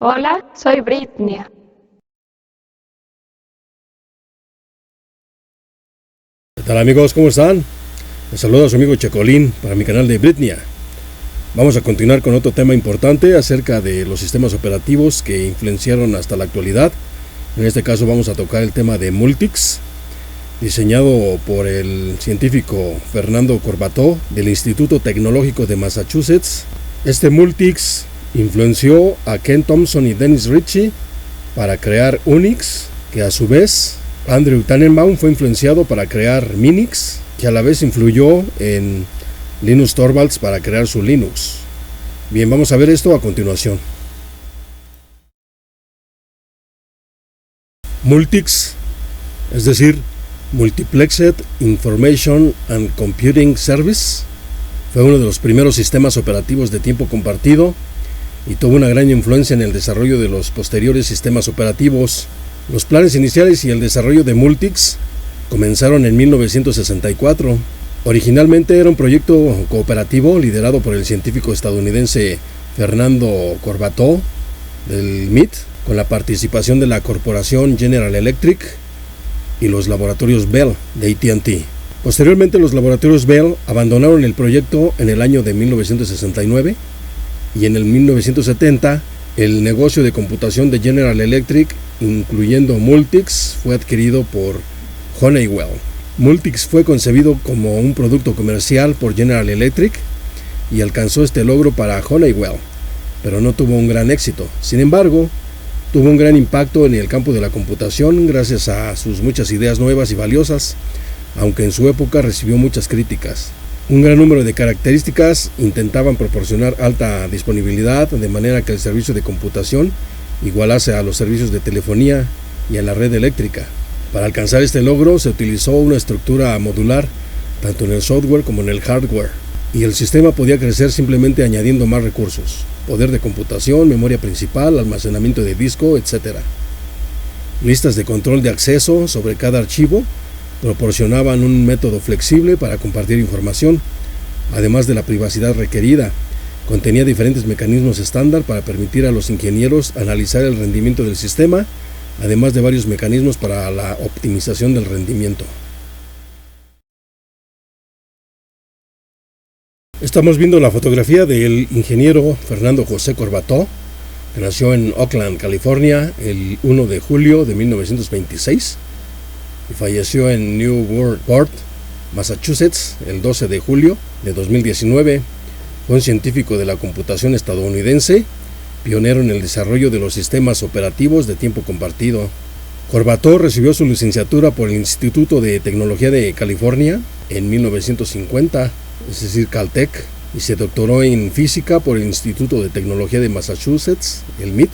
Hola, soy Britney. ¿Qué tal amigos? ¿Cómo están? Les saluda su amigo Checolín para mi canal de Britney. Vamos a continuar con otro tema importante acerca de los sistemas operativos que influenciaron hasta la actualidad. En este caso vamos a tocar el tema de Multics, diseñado por el científico Fernando Corbato del Instituto Tecnológico de Massachusetts. Este Multics influenció a Ken Thompson y Dennis Ritchie para crear Unix, que a su vez Andrew Tannenbaum fue influenciado para crear Minix, que a la vez influyó en Linus Torvalds para crear su Linux. Bien, vamos a ver esto a continuación. Multics, es decir, Multiplexed Information and Computing Service, fue uno de los primeros sistemas operativos de tiempo compartido y tuvo una gran influencia en el desarrollo de los posteriores sistemas operativos. Los planes iniciales y el desarrollo de Multics comenzaron en 1964. Originalmente era un proyecto cooperativo liderado por el científico estadounidense Fernando Corbato del MIT, con la participación de la corporación General Electric y los laboratorios Bell de AT&T. Posteriormente los laboratorios Bell abandonaron el proyecto en el año de 1969 y en el 1970 el negocio de computación de General Electric, incluyendo Multics, fue adquirido por Honeywell. Multics fue concebido como un producto comercial por General Electric y alcanzó este logro para Honeywell, pero no tuvo un gran éxito. Sin embargo, tuvo un gran impacto en el campo de la computación gracias a sus muchas ideas nuevas y valiosas, aunque en su época recibió muchas críticas. Un gran número de características intentaban proporcionar alta disponibilidad de manera que el servicio de computación igualase a los servicios de telefonía y a la red eléctrica. Para alcanzar este logro se utilizó una estructura modular tanto en el software como en el hardware, y el sistema podía crecer simplemente añadiendo más recursos: poder de computación, memoria principal, almacenamiento de disco, etc. Listas de control de acceso sobre cada archivo proporcionaban un método flexible para compartir información, además de la privacidad requerida. Contenía diferentes mecanismos estándar para permitir a los ingenieros analizar el rendimiento del sistema, además de varios mecanismos para la optimización del rendimiento. Estamos viendo la fotografía del ingeniero Fernando José Corbato, que nació en Oakland, California, el 1 de julio de 1926 y falleció en Newport, Massachusetts, el 12 de julio de 2019. Fue un científico de la computación estadounidense, pionero en el desarrollo de los sistemas operativos de tiempo compartido. Corbato recibió su licenciatura por el Instituto de Tecnología de California en 1950, es decir, Caltech, y se doctoró en física por el Instituto de Tecnología de Massachusetts, el MIT,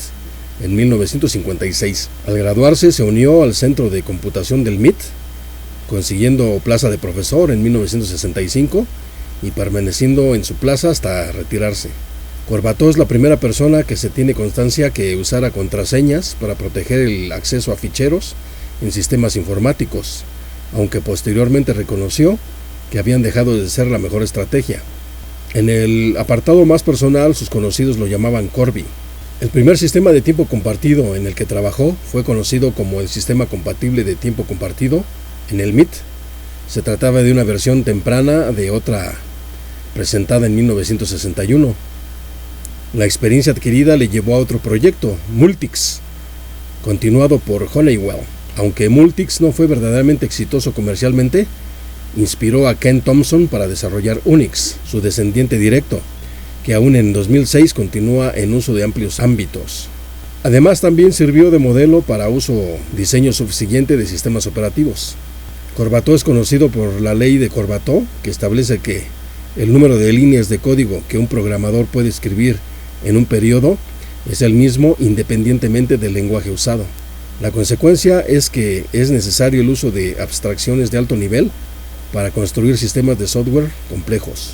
en 1956. Al graduarse se unió al Centro de Computación del MIT, consiguiendo plaza de profesor en 1965 y permaneciendo en su plaza hasta retirarse. Corbato es la primera persona que se tiene constancia que usara contraseñas para proteger el acceso a ficheros en sistemas informáticos, aunque posteriormente reconoció que habían dejado de ser la mejor estrategia. En el apartado más personal, sus conocidos lo llamaban Corby. El primer sistema de tiempo compartido en el que trabajó fue conocido como el Sistema Compatible de Tiempo Compartido en el MIT. Se trataba de una versión temprana de otra presentada en 1961. La experiencia adquirida le llevó a otro proyecto, Multics, continuado por Honeywell. Aunque Multics no fue verdaderamente exitoso comercialmente, inspiró a Ken Thompson para desarrollar Unix, su descendiente directo, que aún en 2006 continúa en uso de amplios ámbitos. Además, también sirvió de modelo para diseño subsiguiente de sistemas operativos. Corbato es conocido por la ley de Corbato, que establece que el número de líneas de código que un programador puede escribir en un periodo es el mismo independientemente del lenguaje usado. La consecuencia es que es necesario el uso de abstracciones de alto nivel para construir sistemas de software complejos.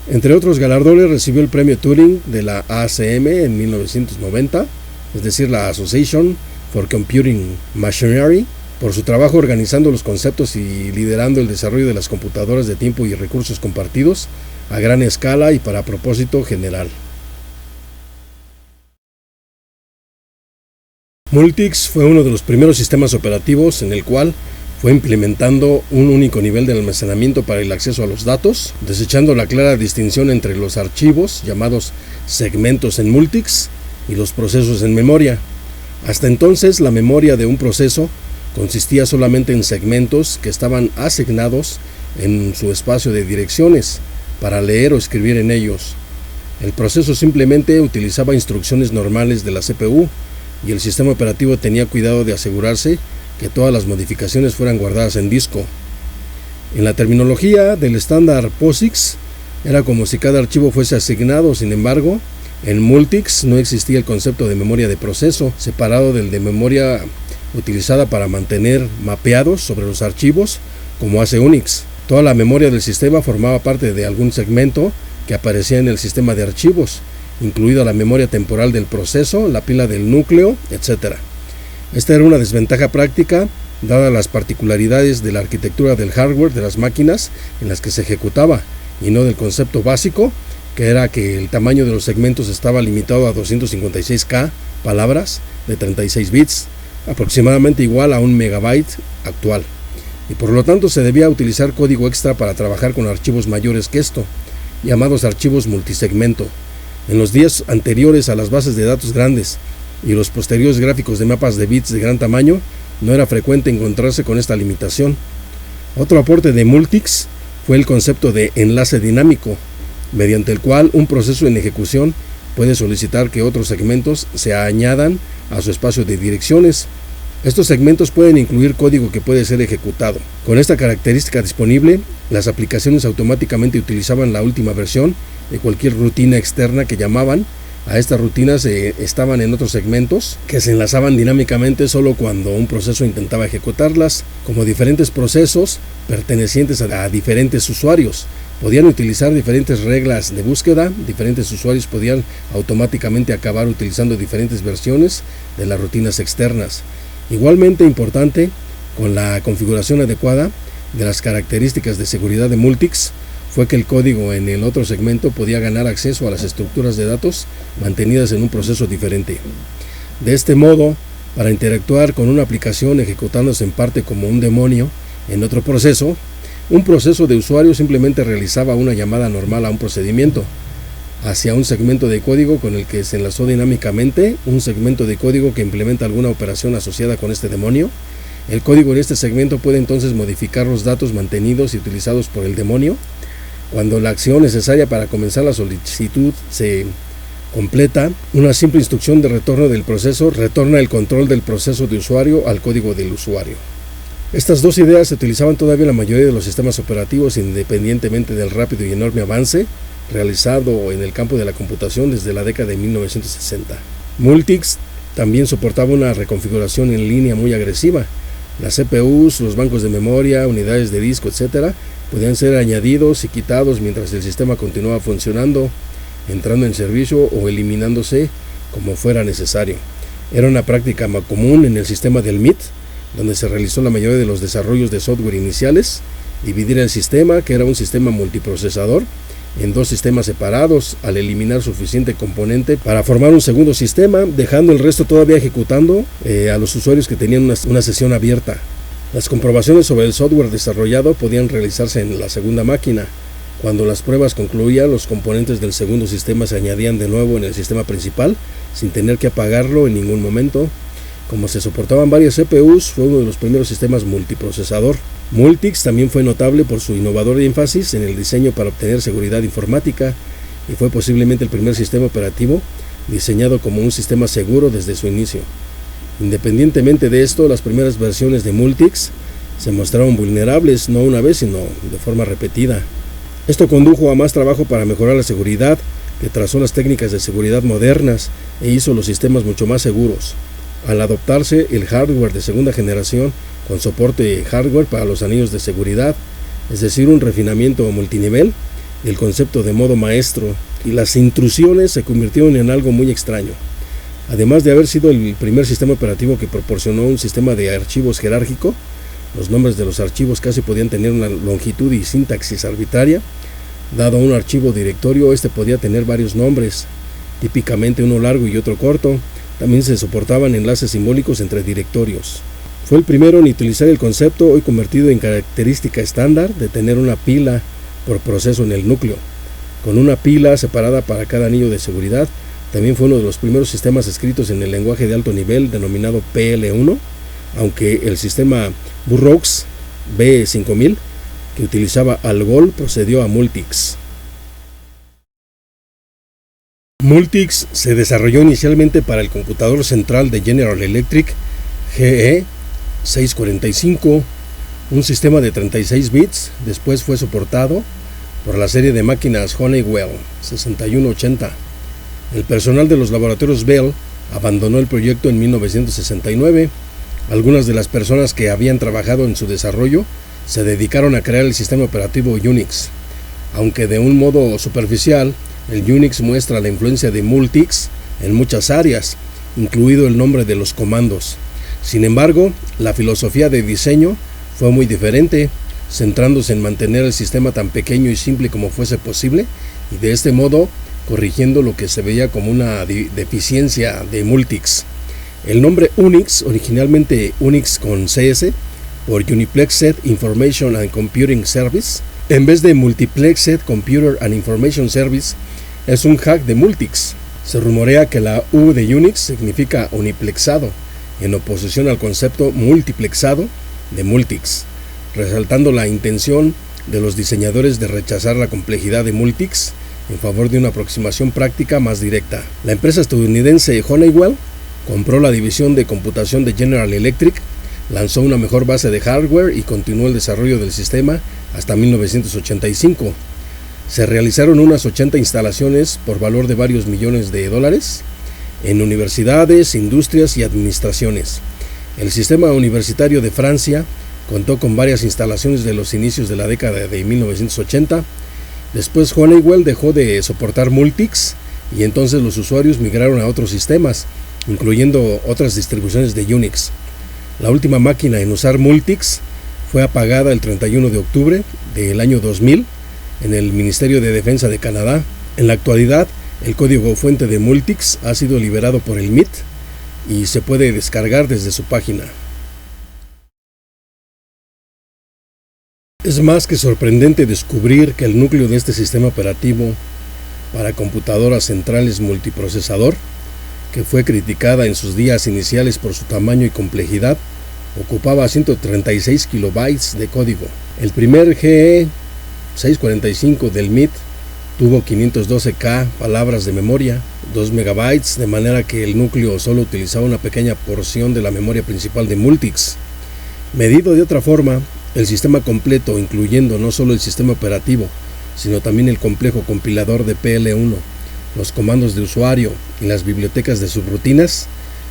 Entre otros galardones recibió el premio Turing de la ACM en 1990, es decir, la Association for Computing Machinery, por su trabajo organizando los conceptos y liderando el desarrollo de las computadoras de tiempo y recursos compartidos a gran escala y para propósito general. Multics fue uno de los primeros sistemas operativos en el cual fue implementando un único nivel de almacenamiento para el acceso a los datos, desechando la clara distinción entre los archivos, llamados segmentos en Multics, y los procesos en memoria. Hasta entonces, la memoria de un proceso consistía solamente en segmentos que estaban asignados en su espacio de direcciones para leer o escribir en ellos. El proceso simplemente utilizaba instrucciones normales de la CPU y el sistema operativo tenía cuidado de asegurarse que todas las modificaciones fueran guardadas en disco. En la terminología del estándar POSIX, era como si cada archivo fuese asignado. Sin embargo, en Multics no existía el concepto de memoria de proceso, separado del de memoria utilizada para mantener mapeados sobre los archivos, como hace Unix. Toda la memoria del sistema formaba parte de algún segmento que aparecía en el sistema de archivos, incluida la memoria temporal del proceso, la pila del núcleo, etc. Esta era una desventaja práctica, dadas las particularidades de la arquitectura del hardware de las máquinas en las que se ejecutaba, y no del concepto básico, que era que el tamaño de los segmentos estaba limitado a 256K palabras de 36 bits, aproximadamente igual a 1 megabyte actual, y por lo tanto se debía utilizar código extra para trabajar con archivos mayores que esto, llamados archivos multisegmento. En los días anteriores a las bases de datos grandes y los posteriores gráficos de mapas de bits de gran tamaño, no era frecuente encontrarse con esta limitación. Otro aporte de Multics fue el concepto de enlace dinámico, mediante el cual un proceso en ejecución puede solicitar que otros segmentos se añadan a su espacio de direcciones. Estos segmentos pueden incluir código que puede ser ejecutado. Con esta característica disponible, las aplicaciones automáticamente utilizaban la última versión de cualquier rutina externa que llamaban. A estas rutinas estaban en otros segmentos que se enlazaban dinámicamente solo cuando un proceso intentaba ejecutarlas. Como diferentes procesos pertenecientes a diferentes usuarios podían utilizar diferentes reglas de búsqueda, diferentes usuarios podían automáticamente acabar utilizando diferentes versiones de las rutinas externas. Igualmente importante, con la configuración adecuada de las características de seguridad de Multics, fue que el código en el otro segmento podía ganar acceso a las estructuras de datos mantenidas en un proceso diferente. De este modo, para interactuar con una aplicación ejecutándose en parte como un demonio en otro proceso, un proceso de usuario simplemente realizaba una llamada normal a un procedimiento hacia un segmento de código con el que se enlazó dinámicamente un segmento de código que implementa alguna operación asociada con este demonio. El código en este segmento puede entonces modificar los datos mantenidos y utilizados por el demonio. Cuando la acción necesaria para comenzar la solicitud se completa, una simple instrucción de retorno del proceso retorna el control del proceso de usuario al código del usuario. Estas dos ideas se utilizaban todavía en la mayoría de los sistemas operativos, independientemente del rápido y enorme avance realizado en el campo de la computación desde la década de 1960. Multics también soportaba una reconfiguración en línea muy agresiva. Las CPUs, los bancos de memoria, unidades de disco, etc., podían ser añadidos y quitados mientras el sistema continuaba funcionando, entrando en servicio o eliminándose como fuera necesario. Era una práctica común en el sistema del MIT, donde se realizó la mayoría de los desarrollos de software iniciales, dividir el sistema, que era un sistema multiprocesador, en dos sistemas separados, al eliminar suficiente componente para formar un segundo sistema, dejando el resto todavía ejecutando a los usuarios que tenían una sesión abierta. Las comprobaciones sobre el software desarrollado podían realizarse en la segunda máquina. Cuando las pruebas concluían, los componentes del segundo sistema se añadían de nuevo en el sistema principal, sin tener que apagarlo en ningún momento. Como se soportaban varias CPUs, fue uno de los primeros sistemas multiprocesador. Multics también fue notable por su innovador énfasis en el diseño para obtener seguridad informática, y fue posiblemente el primer sistema operativo diseñado como un sistema seguro desde su inicio. Independientemente de esto, las primeras versiones de Multics se mostraron vulnerables, no una vez, sino de forma repetida. Esto condujo a más trabajo para mejorar la seguridad, que trazó las técnicas de seguridad modernas e hizo los sistemas mucho más seguros. Al adoptarse el hardware de segunda generación con soporte hardware para los anillos de seguridad, es decir, un refinamiento multinivel, el concepto de modo maestro y las intrusiones se convirtieron en algo muy extraño. Además de haber sido el primer sistema operativo que proporcionó un sistema de archivos jerárquico, los nombres de los archivos casi podían tener una longitud y sintaxis arbitraria. Dado un archivo directorio, este podía tener varios nombres, típicamente uno largo y otro corto, también se soportaban enlaces simbólicos entre directorios. Fue el primero en utilizar el concepto, hoy convertido en característica estándar, de tener una pila por proceso en el núcleo, con una pila separada para cada anillo de seguridad. También fue uno de los primeros sistemas escritos en el lenguaje de alto nivel denominado PL1, aunque el sistema Burroughs B5000, que utilizaba Algol, procedió a Multics. Multics se desarrolló inicialmente para el computador central de General Electric GE645, un sistema de 36 bits. Después fue soportado por la serie de máquinas Honeywell 6180. El personal de los laboratorios Bell abandonó el proyecto en 1969. Algunas de las personas que habían trabajado en su desarrollo se dedicaron a crear el sistema operativo Unix. Aunque de un modo superficial, el Unix muestra la influencia de Multics en muchas áreas, incluido el nombre de los comandos. Sin embargo, la filosofía de diseño fue muy diferente, centrándose en mantener el sistema tan pequeño y simple como fuese posible, y de este modo corrigiendo lo que se veía como una deficiencia de Multics. El nombre Unix, originalmente Unix con CS, por Uniplexed Information and Computing Service, en vez de Multiplexed Computer and Information Service, es un hack de Multics. Se rumorea que la U de Unix significa uniplexado, en oposición al concepto multiplexado de Multics, resaltando la intención de los diseñadores de rechazar la complejidad de Multics en favor de una aproximación práctica más directa. La empresa estadounidense Honeywell compró la división de computación de General Electric, lanzó una mejor base de hardware y continuó el desarrollo del sistema hasta 1985. Se realizaron unas 80 instalaciones por valor de varios millones de dólares en universidades, industrias y administraciones. El sistema universitario de Francia contó con varias instalaciones de los inicios de la década de 1980. Después Honeywell dejó de soportar Multics y entonces los usuarios migraron a otros sistemas, incluyendo otras distribuciones de Unix. La última máquina en usar Multics fue apagada el 31 de octubre del año 2000 en el Ministerio de Defensa de Canadá. En la actualidad, el código fuente de Multics ha sido liberado por el MIT y se puede descargar desde su página. Es más que sorprendente descubrir que el núcleo de este sistema operativo para computadoras centrales multiprocesador, que fue criticada en sus días iniciales por su tamaño y complejidad, ocupaba 136 kilobytes de código. El primer GE645 del MIT tuvo 512K palabras de memoria, 2 megabytes, de manera que el núcleo solo utilizaba una pequeña porción de la memoria principal de Multics. Medido de otra forma, el sistema completo, incluyendo no solo el sistema operativo, sino también el complejo compilador de PL1, los comandos de usuario y las bibliotecas de subrutinas,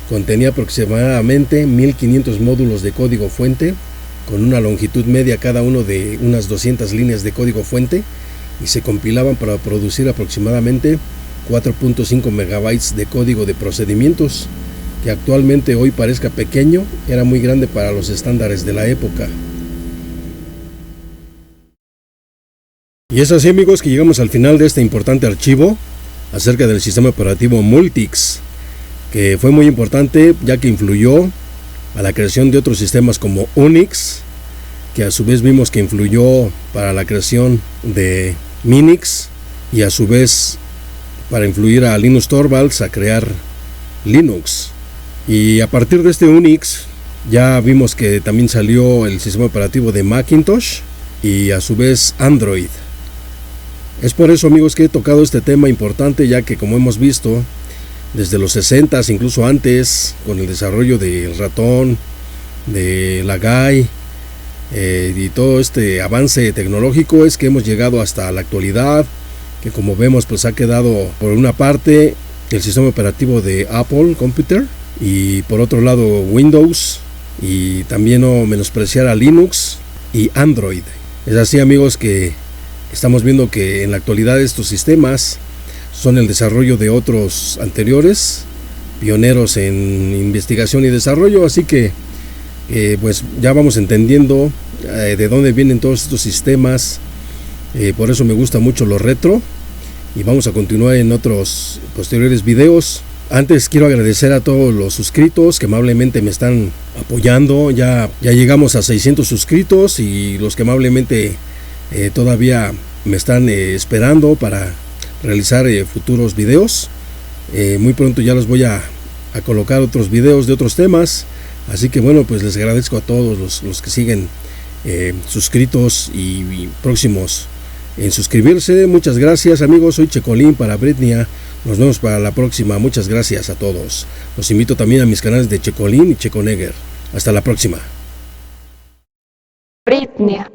contenía aproximadamente 1500 módulos de código fuente, con una longitud media cada uno de unas 200 líneas de código fuente, y se compilaban para producir aproximadamente 4.5 megabytes de código de procedimientos, que actualmente hoy parezca pequeño, era muy grande para los estándares de la época. Y es así, amigos, que llegamos al final de este importante archivo acerca del sistema operativo Multics, que fue muy importante ya que influyó a la creación de otros sistemas como Unix, que a su vez vimos que influyó para la creación de Minix, y a su vez para influir a Linus Torvalds a crear Linux. Y a partir de este Unix ya vimos que también salió el sistema operativo de Macintosh y a su vez Android. Es por eso, amigos, que he tocado este tema importante, ya que, como hemos visto, desde los 60s, incluso antes, con el desarrollo del ratón, de la GUI y todo este avance tecnológico, es que hemos llegado hasta la actualidad, que como vemos pues ha quedado por una parte el sistema operativo de Apple Computer y por otro lado Windows, y también no menospreciar a Linux y Android. Es así, amigos, que estamos viendo que en la actualidad estos sistemas son el desarrollo de otros anteriores, pioneros en investigación y desarrollo, así que pues ya vamos entendiendo de dónde vienen todos estos sistemas. Por eso me gusta mucho lo retro, y vamos a continuar en otros posteriores videos Antes quiero agradecer a todos los suscritos que amablemente me están apoyando. Ya llegamos a 600 suscritos y los que amablemente todavía me están esperando para realizar futuros videos. Muy pronto ya les voy a colocar otros videos de otros temas. Así que bueno, pues les agradezco a todos los que siguen suscritos y próximos en suscribirse. Muchas gracias, amigos. Soy Checolín para Britnia. Nos vemos para la próxima. Muchas gracias a todos. Los invito también a mis canales de Checolín y Checonegger. Hasta la próxima. Britnia.